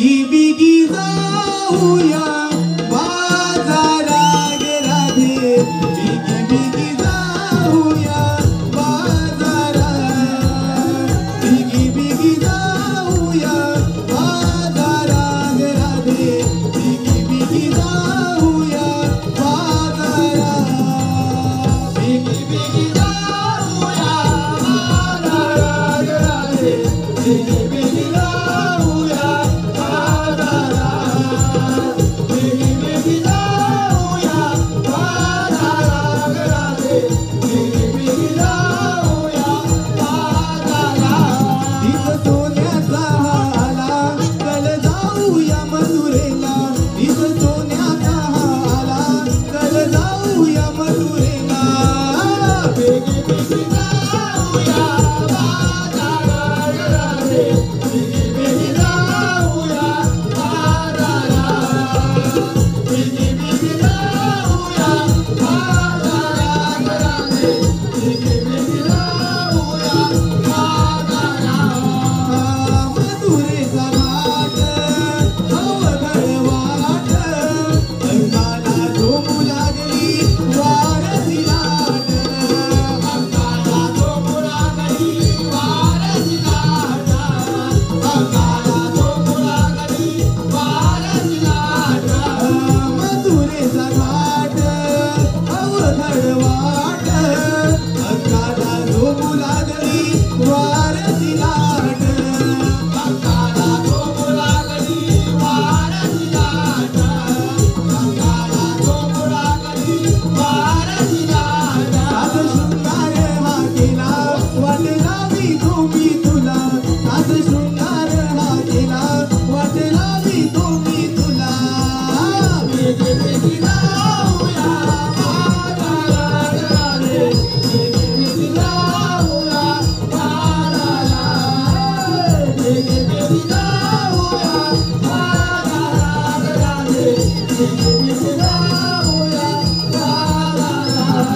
बिगी बिगी जाऊया बाजारात राधे बिगी बिगी जाऊया बाजारात बिगी बिगी जाऊया बाजारात राधे बिगी बिगी जाऊया बाजारात बिगी बिगी जाऊया बाजारात राधे बिगी बिगी जाऊया बाजारात बिगी बिगी जाऊया बाजारात राधे बिगी बिगी जाऊया बाजारात इथं सोन्याचा हाला चल जाऊया मथुरेला इथं सोन्याचा हाला चल जाऊया मथुरेला बिगी बिगी जाऊया बाजारात राधे बिगी बिगी जाऊया बाजारात बिगी बिगी जाऊया बाजारात राधे बिगी बिगी जाऊया बाजारात मथुरेचा घाट अवघड वाट अंगाला झोपू लागली वारसी लाट अंगाला झोपू लागली वारसी लाट अंगाला झोपू लागली वारसी लाट मथुरेचा घाट अवघड वाट अंगाला झोपू लागली वारसी लाट अंगाला झोपू लागली वारसी लाट अंगाला झोपू लागली वारसी लाट सात शृंगार हा केला वाट लावी तुम्ही तुला सात शृंगार हा केला वाट लावी तुम्ही तुला बिगी बिगी जाऊया बाजारात राधे बिगी बिगी जाऊया बाजारात बिगी बिगी जाऊया बाजारात राधे बिगी बिगी जाऊया बाजारात